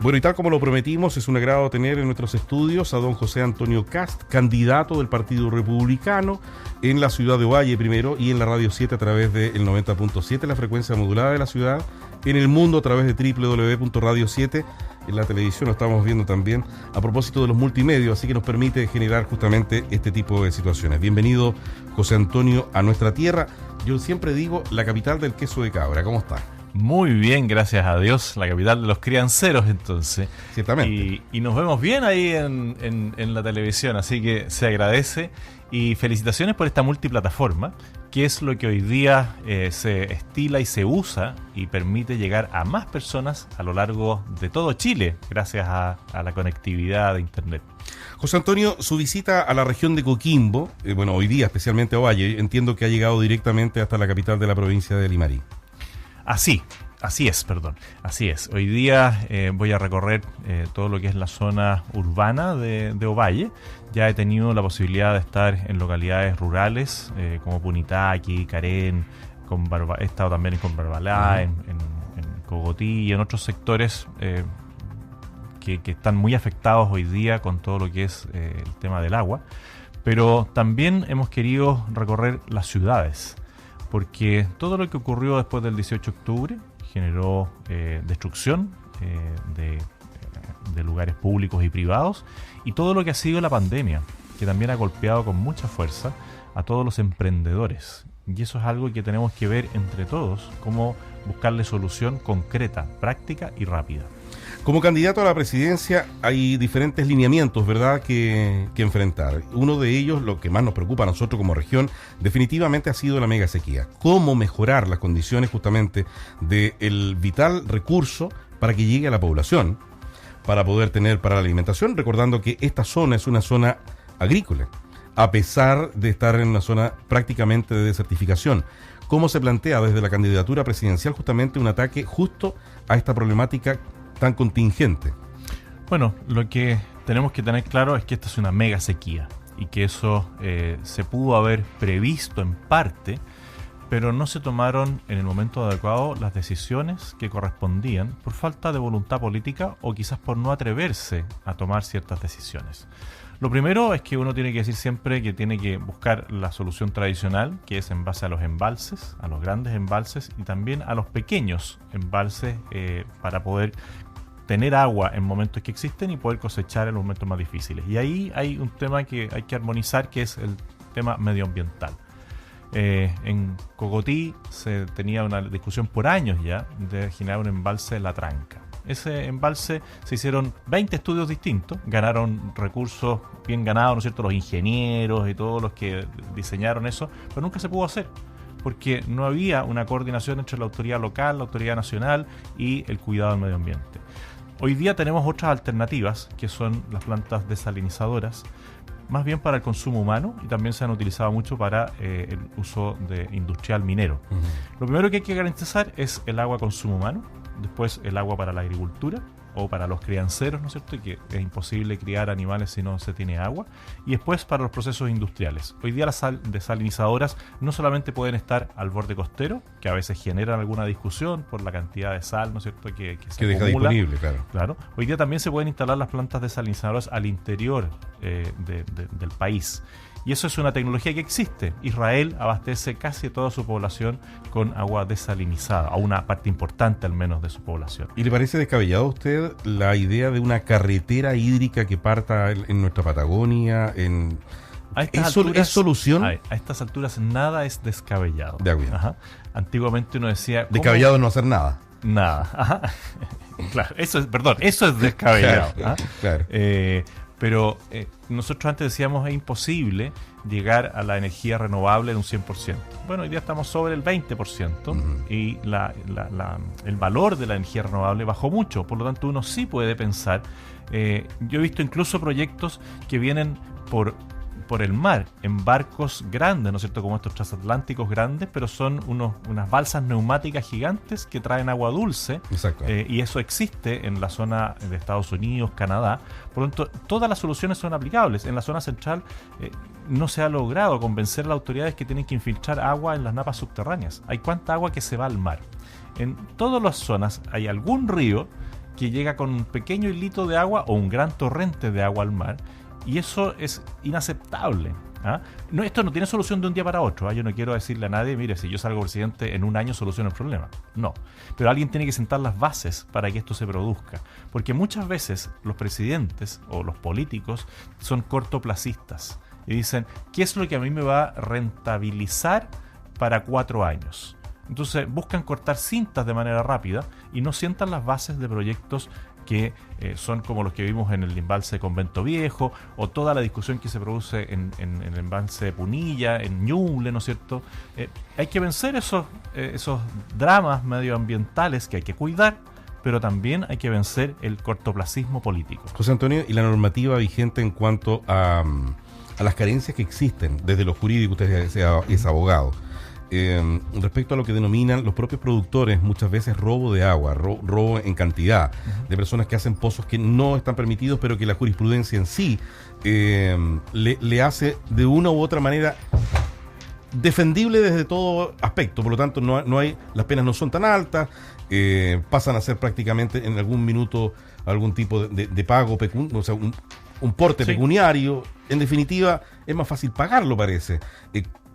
Bueno, y tal como lo prometimos, es un agrado tener en nuestros estudios a don José Antonio Cast, candidato del Partido Republicano en la ciudad de Ovalle primero y en la Radio 7 a través del 90.7, la frecuencia modulada de la ciudad, en el mundo a través de www.radio7, en la televisión lo estamos viendo también, a propósito de los multimedios, así que nos permite generar justamente este tipo de situaciones. Bienvenido, José Antonio, a nuestra tierra. Yo siempre digo, la capital del queso de cabra. ¿Cómo está? Muy bien, gracias a Dios, la capital de los crianceros entonces. Ciertamente. Y nos vemos bien ahí en la televisión, así que se agradece. Y felicitaciones por esta multiplataforma, que es lo que hoy día se estila y se usa y permite llegar a más personas a lo largo de todo Chile, gracias a la conectividad de Internet. José Antonio, su visita a la región de Coquimbo, hoy día especialmente a Ovalle, entiendo que ha llegado directamente hasta la capital de la provincia de Limarí. Así es. Hoy día voy a recorrer todo lo que es la zona urbana de Ovalle. Ya he tenido la posibilidad de estar en localidades rurales como Punitaqui, Carén, he estado también en Conbarbalá, en Cogotí y en otros sectores que están muy afectados hoy día con todo lo que es el tema del agua. Pero también hemos querido recorrer las ciudades, porque todo lo que ocurrió después del 18 de octubre generó destrucción de lugares públicos y privados, y todo lo que ha sido la pandemia, que también ha golpeado con mucha fuerza a todos los emprendedores. Y eso es algo que tenemos que ver entre todos, cómo buscarle solución concreta, práctica y rápida. Como candidato a la presidencia hay diferentes lineamientos, ¿verdad?, que enfrentar. Uno de ellos, lo que más nos preocupa a nosotros como región, definitivamente ha sido la mega sequía. ¿Cómo mejorar las condiciones justamente del vital recurso para que llegue a la población, para poder tener para la alimentación? Recordando que esta zona es una zona agrícola, a pesar de estar en una zona prácticamente de desertificación. ¿Cómo se plantea desde la candidatura presidencial justamente un ataque justo a esta problemática tan contingente? Bueno, lo que tenemos que tener claro es que esta es una mega sequía y que eso se pudo haber previsto en parte, pero no se tomaron en el momento adecuado las decisiones que correspondían por falta de voluntad política o quizás por no atreverse a tomar ciertas decisiones. Lo primero es que uno tiene que decir siempre que tiene que buscar la solución tradicional, que es en base a los embalses, a los grandes embalses y también a los pequeños embalses para poder tener agua en momentos que existen y poder cosechar en los momentos más difíciles. Y ahí hay un tema que hay que armonizar, que es el tema medioambiental. En Cogotí se tenía una discusión por años ya de generar un embalse La Tranca. Ese embalse se hicieron 20 estudios distintos, ganaron recursos bien ganados, ¿no es cierto?, los ingenieros y todos los que diseñaron eso, pero nunca se pudo hacer, porque no había una coordinación entre la autoridad local, la autoridad nacional y el cuidado del medio ambiente. Hoy día tenemos otras alternativas, que son las plantas desalinizadoras, más bien para el consumo humano, y también se han utilizado mucho para el uso industrial minero. Uh-huh. Lo primero que hay que garantizar es el agua consumo humano, después el agua para la agricultura o para los crianceros, ¿no es cierto?, que es imposible criar animales si no se tiene agua, y después para los procesos industriales. Hoy día las desalinizadoras no solamente pueden estar al borde costero, que a veces generan alguna discusión por la cantidad de sal, ¿no es cierto?, que se deja acumula. Disponible, claro. Hoy día también se pueden instalar las plantas desalinizadoras al interior del país. Y eso es una tecnología que existe. Israel abastece casi toda su población con agua desalinizada, a una parte importante al menos de su población. ¿Y le parece descabellado a usted la idea de una carretera hídrica que parta en nuestra Patagonia? ¿Es solución? A estas alturas nada es descabellado. De acuerdo. Ajá. Antiguamente uno decía... Descabellado no hacer nada. Nada. Ajá. Claro, eso es descabellado. Claro. Pero nosotros antes decíamos es imposible llegar a la energía renovable en un 100%. Bueno, hoy día estamos sobre el 20%. Uh-huh. Y el valor de la energía renovable bajó mucho. Por lo tanto, uno sí puede pensar. Yo he visto incluso proyectos que vienen por el mar, en barcos grandes, ¿no es cierto?, como estos transatlánticos grandes, pero son unas balsas neumáticas gigantes que traen agua dulce. Exacto. Y eso existe en la zona de Estados Unidos, Canadá. Por lo tanto, todas las soluciones son aplicables. En la zona central no se ha logrado convencer a las autoridades que tienen que infiltrar agua en las napas subterráneas. Hay cuánta agua que se va al mar. En todas las zonas hay algún río que llega con un pequeño hilito de agua o un gran torrente de agua al mar, y eso es inaceptable. ¿Ah? No, esto no tiene solución de un día para otro. Yo no quiero decirle a nadie, mire, si yo salgo presidente en un año soluciono el problema. No. Pero alguien tiene que sentar las bases para que esto se produzca. Porque muchas veces los presidentes o los políticos son cortoplacistas y dicen, ¿qué es lo que a mí me va a rentabilizar para 4 años? Entonces buscan cortar cintas de manera rápida y no sientan las bases de proyectos que son como los que vimos en el embalse de Convento Viejo, o toda la discusión que se produce en el embalse de Punilla, en Ñuble, ¿no es cierto? Hay que vencer esos dramas medioambientales que hay que cuidar, pero también hay que vencer el cortoplacismo político. José Antonio, ¿y la normativa vigente en cuanto a las carencias que existen desde lo jurídico? Usted es abogado. Respecto a lo que denominan los propios productores, muchas veces robo de agua, robo en cantidad, de personas que hacen pozos que no están permitidos, pero que la jurisprudencia en sí le hace de una u otra manera defendible desde todo aspecto. Por lo tanto, no hay, las penas no son tan altas, pasan a ser prácticamente en algún minuto algún tipo de pago, o sea, un porte pecuniario. En definitiva, es más fácil pagarlo, parece.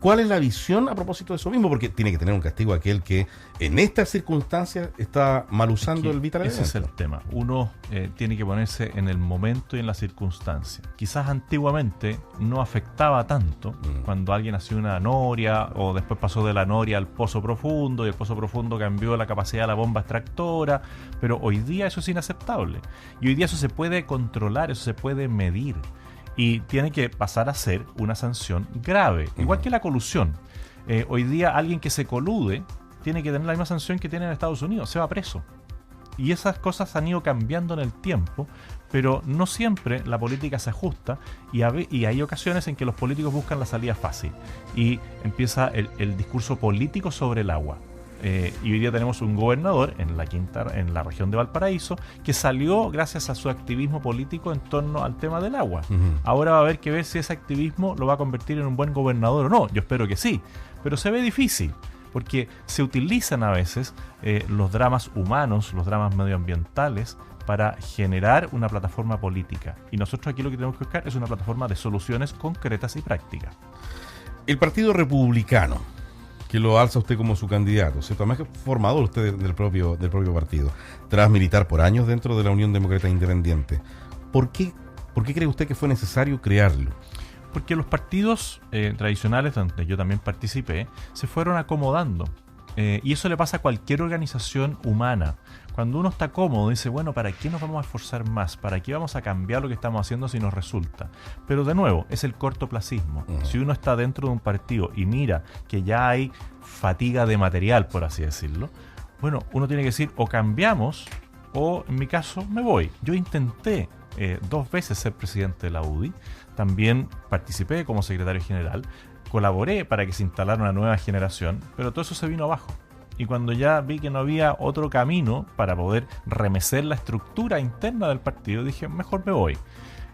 ¿Cuál es la visión a propósito de eso mismo? Porque tiene que tener un castigo aquel que en estas circunstancias está mal usando el vital elemento. Ese es el tema. Uno tiene que ponerse en el momento y en la circunstancia. Quizás antiguamente no afectaba tanto cuando alguien hacía una noria o después pasó de la noria al pozo profundo y el pozo profundo cambió la capacidad de la bomba extractora, pero hoy día eso es inaceptable. Y hoy día eso se puede controlar, eso se puede medir. Y tiene que pasar a ser una sanción grave, igual que la colusión. Hoy día alguien que se colude tiene que tener la misma sanción que tiene en Estados Unidos, se va preso. Y esas cosas han ido cambiando en el tiempo, pero no siempre la política se ajusta y hay ocasiones en que los políticos buscan la salida fácil y empieza el discurso político sobre el agua. Y hoy día tenemos un gobernador en la región de Valparaíso que salió gracias a su activismo político en torno al tema del agua. Ahora va a haber que ver si ese activismo lo va a convertir en un buen gobernador o no. Yo espero que sí, pero se ve difícil porque se utilizan a veces los dramas humanos, los dramas medioambientales para generar una plataforma política. Y nosotros aquí lo que tenemos que buscar es una plataforma de soluciones concretas y prácticas. El Partido Republicano, que lo alza usted como su candidato, ¿cierto? Además que formador usted del propio partido, tras militar por años dentro de la Unión Demócrata Independiente. ¿Por qué cree usted que fue necesario crearlo? Porque los partidos tradicionales, donde yo también participé, se fueron acomodando. Y eso le pasa a cualquier organización humana. Cuando uno está cómodo, dice, bueno, ¿para qué nos vamos a esforzar más? ¿Para qué vamos a cambiar lo que estamos haciendo si nos resulta? Pero de nuevo, es el cortoplacismo. Si uno está dentro de un partido y mira que ya hay fatiga de material, por así decirlo, bueno, uno tiene que decir, o cambiamos, o en mi caso, me voy. Yo intenté 2 veces ser presidente de la UDI, también participé como secretario general, colaboré para que se instalara una nueva generación, pero todo eso se vino abajo. Y cuando ya vi que no había otro camino para poder remecer la estructura interna del partido, dije, mejor me voy.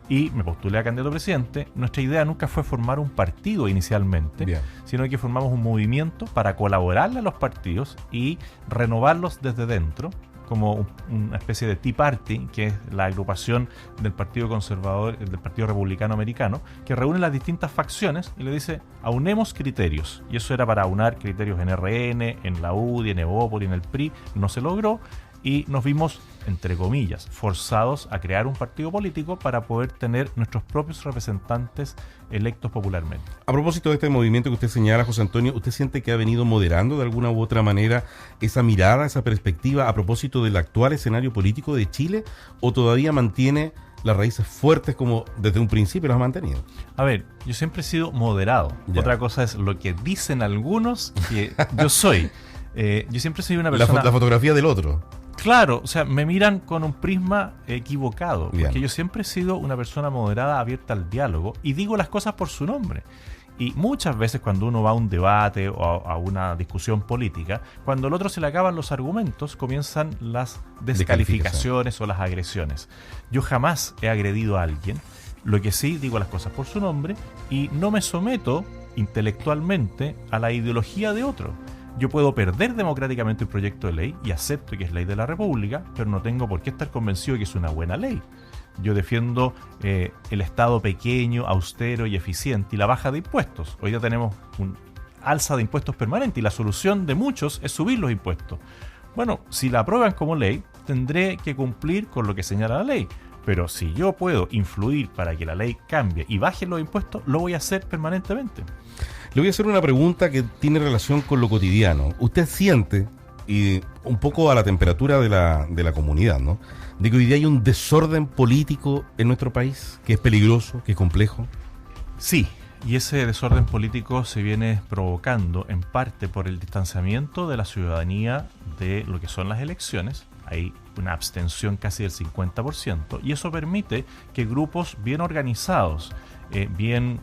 Y me postulé a candidato a presidente. Nuestra idea nunca fue formar un partido inicialmente, sino que formamos un movimiento para colaborarle a los partidos y renovarlos desde dentro, como una especie de Tea Party, que es la agrupación del Partido Conservador, del Partido Republicano Americano, que reúne las distintas facciones y le dice, aunemos criterios. Y eso era para aunar criterios en RN, en la UDI, en Evópoli, en el PRI. No se logró y nos vimos, entre comillas, forzados a crear un partido político para poder tener nuestros propios representantes electos popularmente. A propósito de este movimiento que usted señala, José Antonio, ¿usted siente que ha venido moderando de alguna u otra manera esa mirada, esa perspectiva a propósito del actual escenario político de Chile, o todavía mantiene las raíces fuertes como desde un principio las ha mantenido? A ver, yo siempre he sido moderado. Otra cosa es lo que dicen algunos que yo soy. Yo siempre soy una persona... La fotografía del otro. Claro, o sea, me miran con un prisma equivocado, porque yo siempre he sido una persona moderada, abierta al diálogo, y digo las cosas por su nombre. Y muchas veces cuando uno va a un debate o a una discusión política, cuando al otro se le acaban los argumentos, comienzan las descalificaciones o las agresiones. Yo jamás he agredido a alguien, lo que sí digo las cosas por su nombre y no me someto intelectualmente a la ideología de otro. Yo puedo perder democráticamente un proyecto de ley y acepto que es ley de la República, pero no tengo por qué estar convencido de que es una buena ley. Yo defiendo el Estado pequeño, austero y eficiente y la baja de impuestos. Hoy ya tenemos un alza de impuestos permanente y la solución de muchos es subir los impuestos. Bueno, si la aprueban como ley, tendré que cumplir con lo que señala la ley. Pero si yo puedo influir para que la ley cambie y baje los impuestos, lo voy a hacer permanentemente. Le voy a hacer una pregunta que tiene relación con lo cotidiano. ¿Usted siente, y un poco a la temperatura de la comunidad, ¿no?, de que hoy día hay un desorden político en nuestro país, que es peligroso, que es complejo? Sí, y ese desorden político se viene provocando en parte por el distanciamiento de la ciudadanía de lo que son las elecciones. Hay una abstención casi del 50%, y eso permite que grupos bien organizados, bien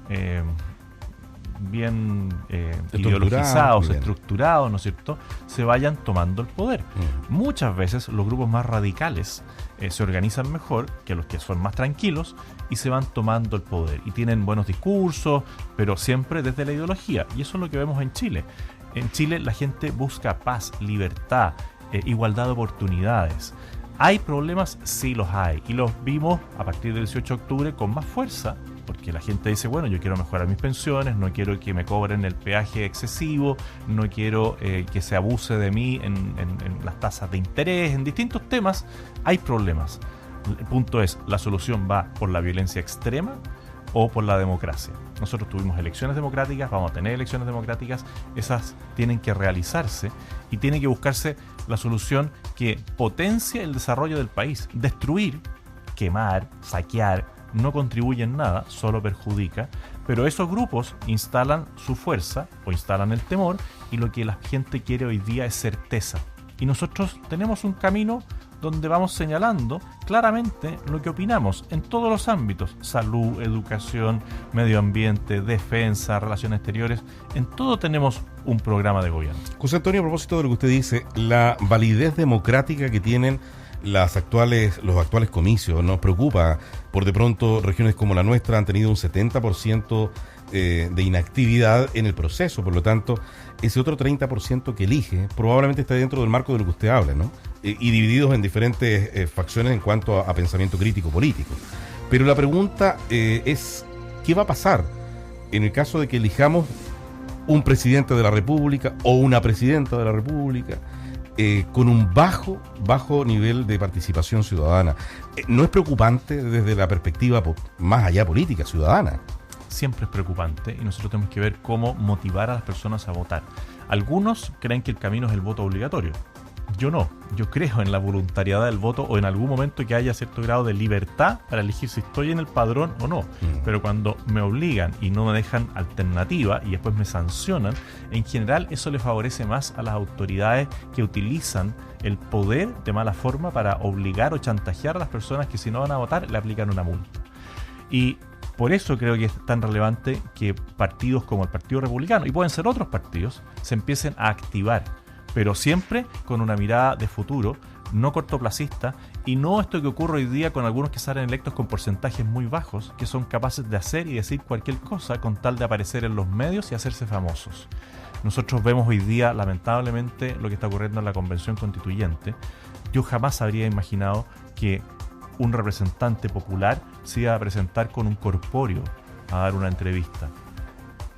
ideologizados, estructurados, ¿no es cierto?, se vayan tomando el poder. Muchas veces los grupos más radicales se organizan mejor que los que son más tranquilos y se van tomando el poder y tienen buenos discursos, pero siempre desde la ideología, y eso es lo que vemos en Chile. En Chile la gente busca paz, libertad, igualdad de oportunidades. ¿Hay problemas? Sí los hay, y los vimos a partir del 18 de octubre con más fuerza, porque la gente dice, bueno, yo quiero mejorar mis pensiones, no quiero que me cobren el peaje excesivo, no quiero que se abuse de mí en las tasas de interés, en distintos temas hay problemas. El punto es, ¿la solución va por la violencia extrema o por la democracia? Nosotros tuvimos elecciones democráticas, vamos a tener elecciones democráticas, esas tienen que realizarse y tiene que buscarse la solución que potencie el desarrollo del país. Destruir, quemar, saquear, no contribuye en nada, solo perjudica, pero esos grupos instalan su fuerza o instalan el temor, y lo que la gente quiere hoy día es certeza. Y nosotros tenemos un camino donde vamos señalando claramente lo que opinamos en todos los ámbitos: salud, educación, medio ambiente, defensa, relaciones exteriores. En todo tenemos un programa de gobierno. José Antonio, a propósito de lo que usted dice, la validez democrática que tienen los actuales comicios nos preocupa. Por de pronto, regiones como la nuestra han tenido un 70% de inactividad en el proceso. Por lo tanto, ese otro 30% que elige probablemente está dentro del marco de lo que usted habla, ¿no? Y divididos en diferentes facciones en cuanto a pensamiento crítico político. Pero la pregunta es, ¿qué va a pasar en el caso de que elijamos un presidente de la República o una presidenta de la República con un bajo nivel de participación ciudadana? ¿No es preocupante desde la perspectiva más allá política, ciudadana? Siempre es preocupante, y nosotros tenemos que ver cómo motivar a las personas a votar. Algunos creen que el camino es el voto obligatorio. Yo no, yo creo en la voluntariedad del voto, o en algún momento que haya cierto grado de libertad para elegir si estoy en el padrón o no. Pero cuando me obligan y no me dejan alternativa y después me sancionan, en general eso le favorece más a las autoridades que utilizan el poder de mala forma para obligar o chantajear a las personas que, si no van a votar, le aplican una multa. Y por eso creo que es tan relevante que partidos como el Partido Republicano, y pueden ser otros partidos, se empiecen a activar, pero siempre con una mirada de futuro, no cortoplacista, y no esto que ocurre hoy día con algunos que salen electos con porcentajes muy bajos, que son capaces de hacer y decir cualquier cosa con tal de aparecer en los medios y hacerse famosos. Nosotros vemos hoy día, lamentablemente, lo que está ocurriendo en la Convención Constituyente. Yo jamás habría imaginado que un representante popular se iba a presentar con un corpóreo a dar una entrevista.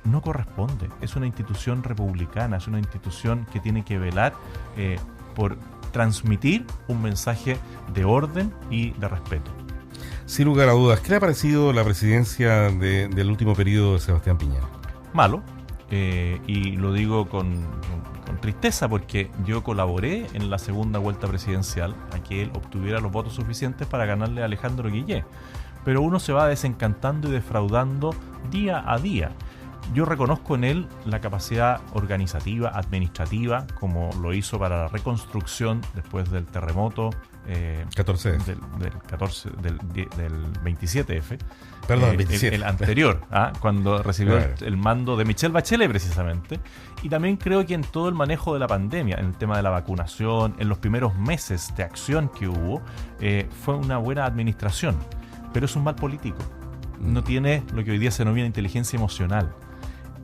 No corresponde. Es una institución republicana, es una institución que tiene que velar por transmitir un mensaje de orden y de respeto. Sin lugar a dudas, ¿qué le ha parecido la presidencia del último periodo de Sebastián Piñera? Malo, y lo digo con tristeza, porque yo colaboré en la segunda vuelta presidencial a que él obtuviera los votos suficientes para ganarle a Alejandro Guillé. Pero uno se va desencantando y defraudando día a día. Yo reconozco en él la capacidad organizativa, administrativa, como lo hizo para la reconstrucción después del terremoto 14F. del 27F. Perdón, 27. El anterior, cuando recibió el mando de Michelle Bachelet, precisamente. Y también creo que en todo el manejo de la pandemia, en el tema de la vacunación, en los primeros meses de acción que hubo, fue una buena administración. Pero es un mal político. No tiene lo que hoy día se denomina inteligencia emocional.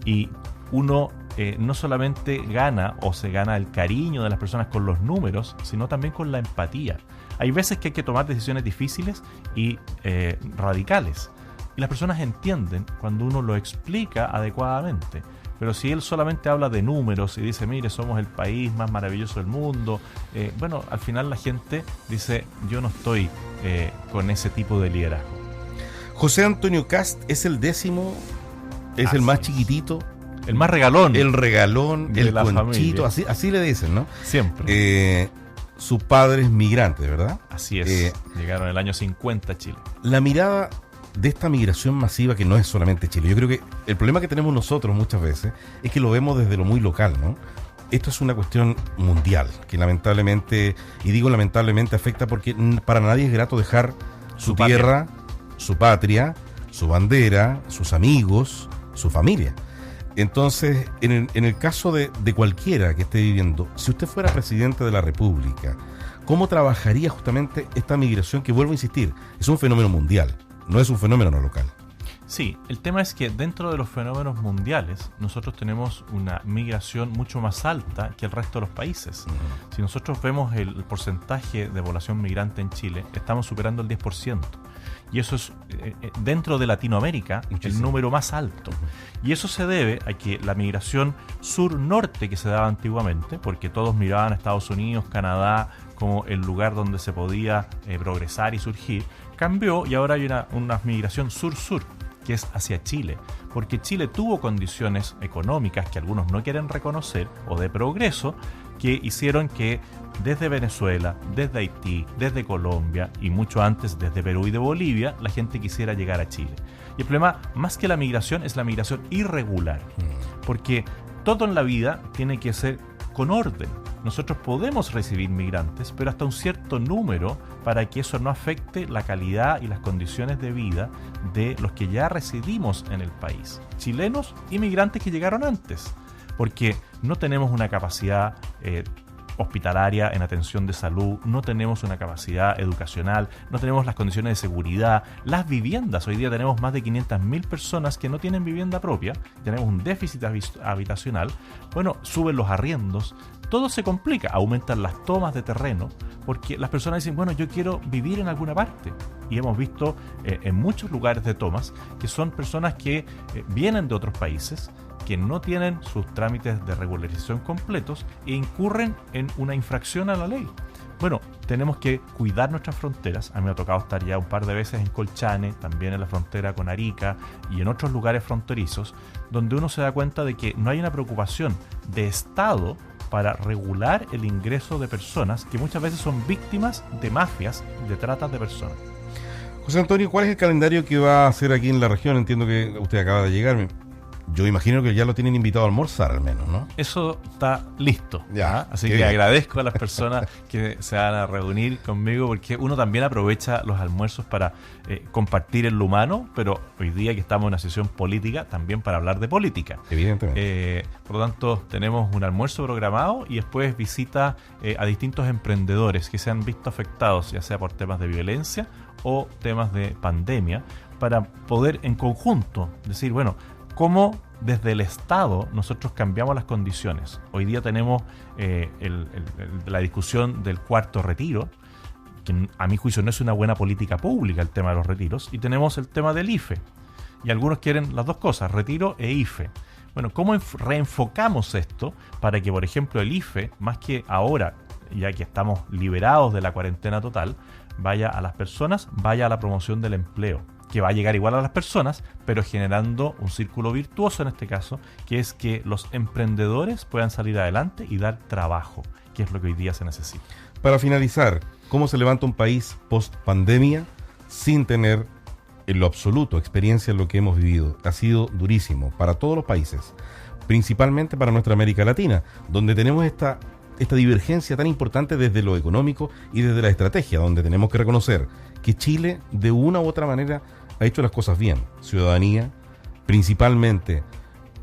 Y uno no solamente gana o se gana el cariño de las personas con los números, sino también con la empatía. Hay veces que hay que tomar decisiones difíciles y radicales. Y las personas entienden cuando uno lo explica adecuadamente. Pero si él solamente habla de números y dice, mire, somos el país más maravilloso del mundo, bueno, al final la gente dice, yo no estoy con ese tipo de liderazgo. José Antonio Kast es el 10º, es el más chiquitito. El más regalón. El regalón, el conchito, así le dicen, ¿no? Siempre. Su padre es migrante, ¿verdad? Así es. Llegaron en el año 50 a Chile. La mirada de esta migración masiva que no es solamente Chile. Yo creo que el problema que tenemos nosotros muchas veces es que lo vemos desde lo muy local, ¿no? Esto es una cuestión mundial que lamentablemente, y digo lamentablemente, afecta porque para nadie es grato dejar su tierra, su patria, su bandera, sus amigos, su familia. Entonces, en el caso de cualquiera que esté viviendo, si usted fuera presidente de la República, ¿cómo trabajaría justamente esta migración que, vuelvo a insistir, es un fenómeno mundial, no es un fenómeno no local? Sí, el tema es que dentro de los fenómenos mundiales nosotros tenemos una migración mucho más alta que el resto de los países. Si nosotros vemos el porcentaje de población migrante en Chile, estamos superando el 10%. Y eso es, dentro de Latinoamérica, el número más alto. Y eso se debe a que la migración sur-norte que se daba antiguamente, porque todos miraban a Estados Unidos, Canadá, como el lugar donde se podía progresar y surgir, cambió y ahora hay una migración sur-sur, que es hacia Chile, porque Chile tuvo condiciones económicas que algunos no quieren reconocer, o de progreso, que hicieron que desde Venezuela, desde Haití, desde Colombia y mucho antes desde Perú y de Bolivia, la gente quisiera llegar a Chile. Y el problema, más que la migración, es la migración irregular, porque todo en la vida tiene que ser con orden. Nosotros podemos recibir migrantes, pero hasta un cierto número para que eso no afecte la calidad y las condiciones de vida de los que ya residimos en el país, chilenos y migrantes que llegaron antes, porque no tenemos una capacidad hospitalaria en atención de salud, no tenemos una capacidad educacional, no tenemos las condiciones de seguridad, las viviendas. Hoy día tenemos más de 500.000 personas que no tienen vivienda propia, tenemos un déficit habitacional, bueno, suben los arriendos, todo se complica, aumentan las tomas de terreno, porque las personas dicen, bueno, yo quiero vivir en alguna parte. Y hemos visto en muchos lugares de tomas que son personas que vienen de otros países, que no tienen sus trámites de regularización completos e incurren en una infracción a la ley. Bueno, tenemos que cuidar nuestras fronteras. A mí me ha tocado estar ya un par de veces en Colchane, también en la frontera con Arica y en otros lugares fronterizos, donde uno se da cuenta de que no hay una preocupación de Estado para regular el ingreso de personas que muchas veces son víctimas de mafias de trata de personas. José Antonio, ¿cuál es el calendario que va a hacer aquí en la región? Entiendo que usted acaba de llegar. Yo imagino que ya lo tienen invitado a almorzar al menos, ¿no? Eso está listo. Ya, así que bien. Agradezco a las personas que se van a reunir conmigo, porque uno también aprovecha los almuerzos para compartir en lo humano, pero hoy día que estamos en una sesión política, también para hablar de política. Evidentemente. Por lo tanto, tenemos un almuerzo programado y después visita a distintos emprendedores que se han visto afectados, ya sea por temas de violencia o temas de pandemia, para poder en conjunto decir, bueno, cómo desde el Estado nosotros cambiamos las condiciones. Hoy día tenemos la discusión del cuarto retiro, que a mi juicio no es una buena política pública el tema de los retiros, y tenemos el tema del IFE. Y algunos quieren las dos cosas, retiro e IFE. Bueno, ¿cómo reenfocamos esto para que, por ejemplo, el IFE, más que ahora, ya que estamos liberados de la cuarentena total, vaya a las personas, vaya a la promoción del empleo, que va a llegar igual a las personas, pero generando un círculo virtuoso en este caso, que es que los emprendedores puedan salir adelante y dar trabajo, que es lo que hoy día se necesita. Para finalizar, ¿cómo se levanta un país post pandemia sin tener en lo absoluto experiencia en lo que hemos vivido? Ha sido durísimo para todos los países, principalmente para nuestra América Latina, donde tenemos esta divergencia tan importante desde lo económico y desde la estrategia, donde tenemos que reconocer que Chile de una u otra manera ha hecho las cosas bien. Ciudadanía, principalmente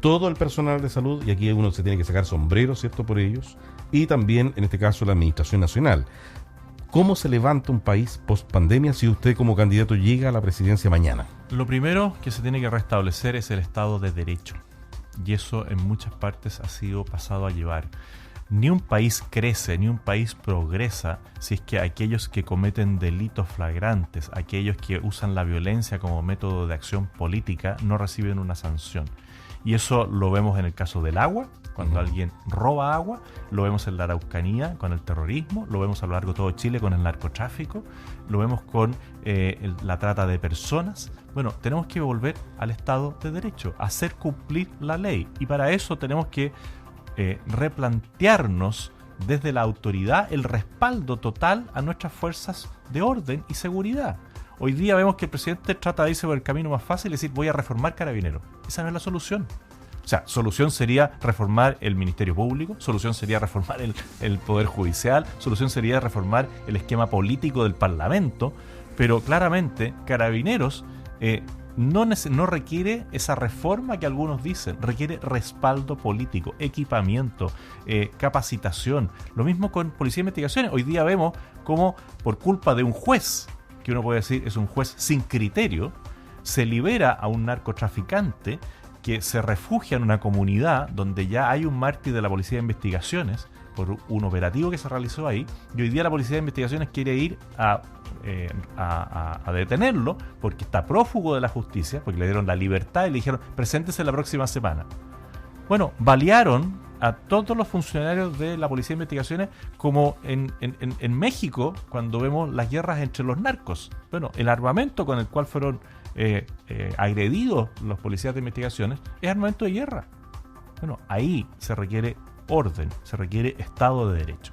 todo el personal de salud, y aquí uno se tiene que sacar sombrero, ¿cierto?, por ellos, y también en este caso la Administración Nacional. ¿Cómo se levanta un país post pandemia si usted como candidato llega a la presidencia mañana? Lo primero que se tiene que restablecer es el Estado de Derecho. y eso en muchas partes ha sido pasado a llevar. Ni un país crece, ni un país progresa si es que aquellos que cometen delitos flagrantes, aquellos que usan la violencia como método de acción política, no reciben una sanción. Y eso lo vemos en el caso del agua, cuando alguien roba agua, lo vemos en la Araucanía con el terrorismo, lo vemos a lo largo de todo Chile con el narcotráfico, lo vemos con la trata de personas. Bueno, tenemos que volver al Estado de Derecho, hacer cumplir la ley, y para eso tenemos que replantearnos desde la autoridad el respaldo total a nuestras fuerzas de orden y seguridad. Hoy día vemos que el presidente trata de irse por el camino más fácil y decir voy a reformar Carabineros. Esa no es la solución. O sea, solución sería reformar el Ministerio Público, solución sería reformar el Poder Judicial, solución sería reformar el esquema político del Parlamento, pero claramente Carabineros no requiere esa reforma que algunos dicen, requiere respaldo político, equipamiento, capacitación. Lo mismo con Policía de Investigaciones. Hoy día vemos cómo por culpa de un juez, que uno puede decir es un juez sin criterio, se libera a un narcotraficante que se refugia en una comunidad donde ya hay un mártir de la Policía de Investigaciones por un operativo que se realizó ahí, y hoy día la Policía de Investigaciones quiere ir a detenerlo porque está prófugo de la justicia, porque le dieron la libertad y le dijeron preséntese la próxima semana. Bueno, balearon a todos los funcionarios de la Policía de Investigaciones, como en México cuando vemos las guerras entre los narcos. Bueno, el armamento con el cual fueron agredidos los policías de investigaciones es armamento de guerra. Bueno, ahí se requiere orden, se requiere Estado de Derecho.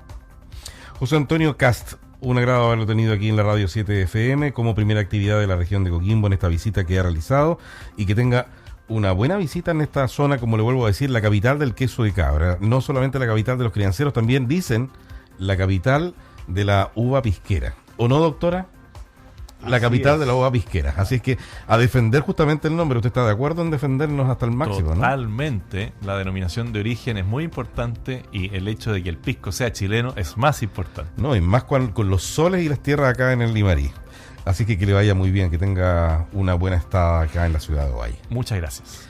José Antonio Cast, un agrado haberlo tenido aquí en la Radio 7 FM como primera actividad de la región de Coquimbo en esta visita que ha realizado, y que tenga una buena visita en esta zona, como le vuelvo a decir, la capital del queso de cabra. No solamente la capital de los crianceros, también dicen la capital de la uva pisquera. ¿O no, doctora? La capital de la uva pisquera. Así es que a defender justamente el nombre. ¿Usted está de acuerdo en defendernos hasta el máximo? Totalmente, ¿no? La denominación de origen es muy importante, y el hecho de que el pisco sea chileno es más importante. No, y más con los soles y las tierras acá en el Limarí. Así que le vaya muy bien, que tenga una buena estada acá en la ciudad de Ovalle. Muchas gracias.